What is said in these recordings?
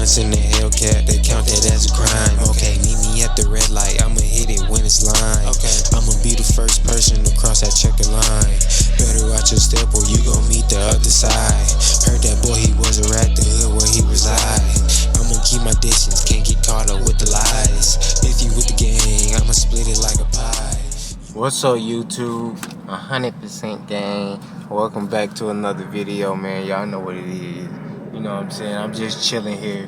hunts in the Hellcat, they count that as a crime. Okay, meet me at the red light, I'ma hit it when it's lime. Okay, I'ma be the first person to cross that checker line. Better watch your step or you gon' meet the other side. Heard that boy, he was a rat, the hood where he reside. I'ma keep my distance, can't get caught up with the lies. If you with the gang, I'ma split it like a pie. What's up, YouTube? 100% gang. Welcome back to another video, man. Y'all know what it is. You know what I'm saying? I'm just chilling here,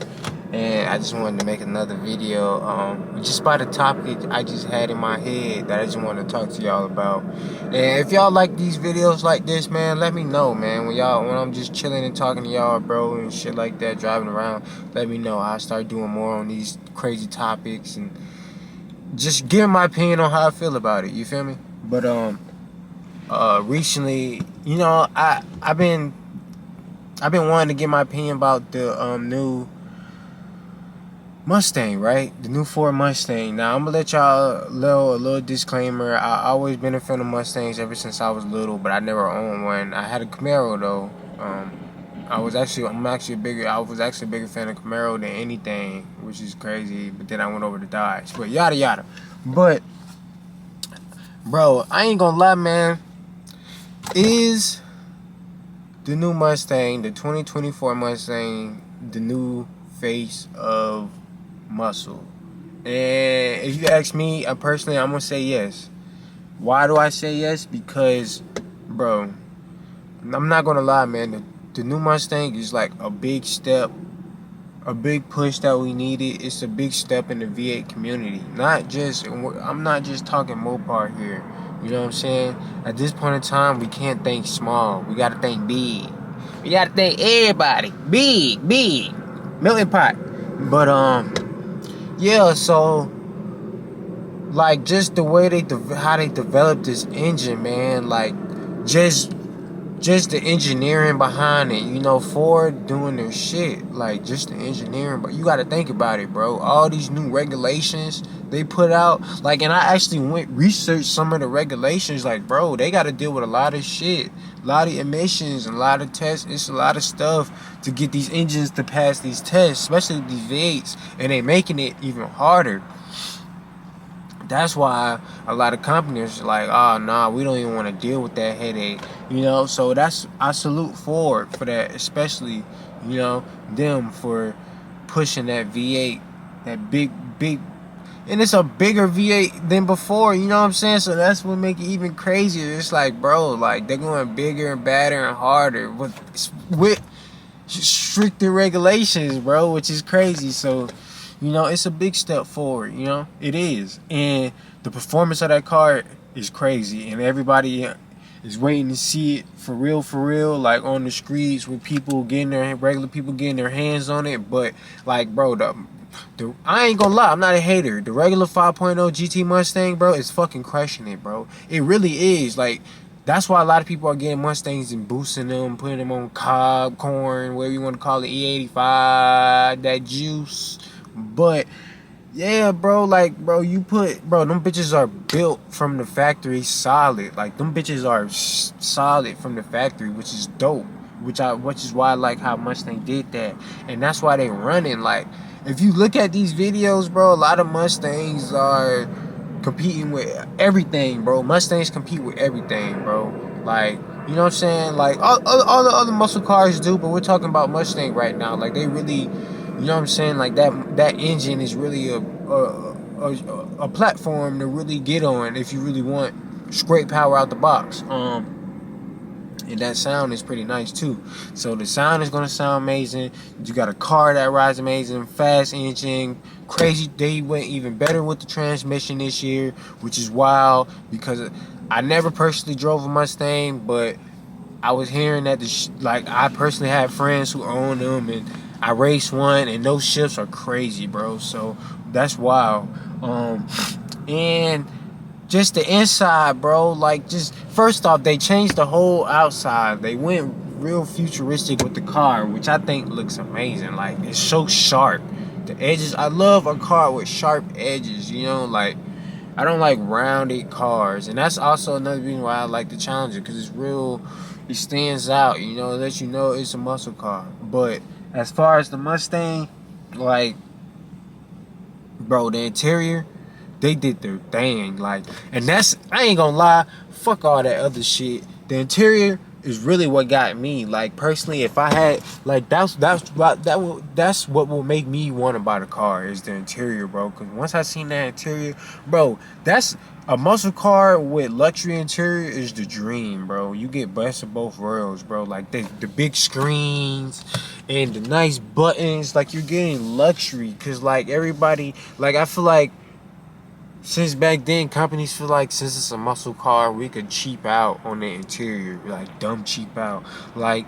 and I just wanted to make another video just about a topic I just had in my head that I just want to talk to y'all about. And if y'all like these videos like this, man, let me know, man. When I'm just chilling and talking to y'all, bro, and shit like that, driving around, let me know. I'll start doing more on these crazy topics and just giving my opinion on how I feel about it. You feel me? But recently, you know, I've been wanting to get my opinion about the new Mustang, right? The new Ford Mustang. Now, I'm gonna let y'all know a little disclaimer. I always been a fan of Mustangs ever since I was little, but I never owned one. I had a Camaro though. I was actually a bigger fan of Camaro than anything, which is crazy. But then I went over to Dodge. But yada yada. But bro, I ain't gonna lie, man. Is the new Mustang, the 2024 Mustang, the new face of muscle? And if you ask me, personally, I'm gonna say yes. Why do I say yes? Because, bro, I'm not gonna lie, man. The new Mustang is like a big step, a big push that we needed. It's a big step in the V8 community. I'm not just talking Mopar here. You know what I'm saying? At this point in time, we can't think small. We gotta think big. We gotta think everybody. Big. Melting pot. But, yeah, so, like, just the way how they developed this engine, man, like, just the engineering behind it, you know, Ford doing their shit, like, just the engineering, but you gotta think about it, bro. All these new regulations they put out, like, and I actually researched some of the regulations, like, bro, they gotta deal with a lot of shit, a lot of emissions, a lot of tests. It's a lot of stuff to get these engines to pass these tests, especially these V8s, and they making it even harder. That's why a lot of companies are like, oh, nah, we don't even want to deal with that headache, you know? So I salute Ford for that, especially, you know, them for pushing that V8, that big, and it's a bigger V8 than before, you know what I'm saying? So that's what make it even crazier. It's like, bro, like, they're going bigger and badder and harder with stricter regulations, bro, which is crazy. So, you know, it's a big step forward, you know? It is. And the performance of that car is crazy. And everybody is waiting to see it for real, like on the streets with regular people getting their hands on it. But, like, bro, I ain't gonna lie, I'm not a hater. The regular 5.0 GT Mustang, bro, is fucking crushing it, bro. It really is. Like, that's why a lot of people are getting Mustangs and boosting them, putting them on cob, corn, whatever you want to call it, E85, that juice. But yeah, bro, like, bro, them bitches are built from the factory solid. Like, them bitches are solid from the factory, which is dope. Which is why I like how Mustang did that. And that's why they running. Like, if you look at these videos, bro, a lot of Mustangs are competing with everything, bro. Mustangs compete with everything, bro. Like, you know what I'm saying? Like, all the other muscle cars do, but we're talking about Mustang right now. Like, they really, you know what I'm saying? Like, that engine is really a platform to really get on if you really want straight power out the box. And that sound is pretty nice too. So the sound is gonna sound amazing. You got a car that rides amazing, fast engine, crazy. They went even better with the transmission this year, which is wild because I never personally drove a Mustang, but I was hearing that like, I personally had friends who own them, and I raced one, and those shifts are crazy, bro. So that's wild. And just the inside, bro, like, just first off, they changed the whole outside. They went real futuristic with the car, which I think looks amazing. Like, it's so sharp. The edges, I love a car with sharp edges, you know? Like, I don't like rounded cars. And that's also another reason why I like the Challenger, because it's real, it stands out, you know, it lets you know it's a muscle car. But as far as the Mustang, Like, bro, the interior, they did their thing. Like, and that's, I ain't gonna lie, fuck all that other shit. The interior is really what got me. Like, personally, if I had, like, that's what will make me want to buy the car is the interior, bro. Because once I seen that interior, bro, that's a muscle car with luxury interior is the dream, bro. You get best of both worlds, bro. Like the big screens and the nice buttons. Like, you're getting luxury. Because, like, everybody, like, I feel like since back then, companies feel like since it's a muscle car, we could cheap out on the interior, like dumb cheap out. Like,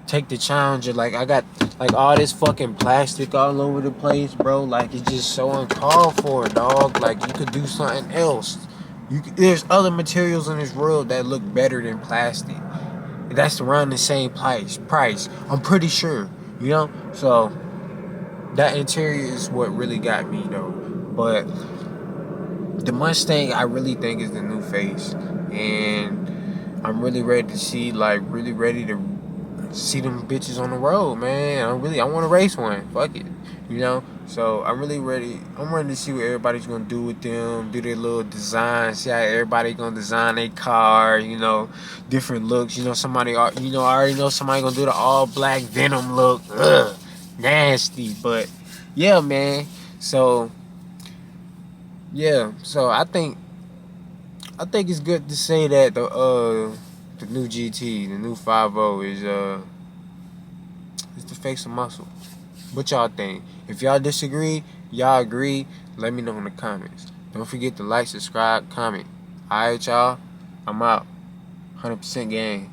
take the Challenger, like I got like all this fucking plastic all over the place, bro. Like, it's just so uncalled for, dog. Like, you could do something else. There's other materials in this world that look better than plastic. That's around the same price. I'm pretty sure, you know. So that interior is what really got me, though. But the Mustang, I really think, is the new face, and I'm really ready to see, like, really ready to see them bitches on the road, man. I want to race one. Fuck it, you know. So I'm really ready. I'm ready to see what everybody's gonna do with them, do their little design, see how everybody gonna design their car, you know, different looks. You know, I already know somebody gonna do the all black Venom look. Ugh, nasty, but yeah, man. So yeah, so I think it's good to say that the new GT, the new 50 is the face of muscle. What y'all think? If y'all disagree, y'all agree, let me know in the comments. Don't forget to like, subscribe, comment. Alright, y'all. I'm out. 100% gang.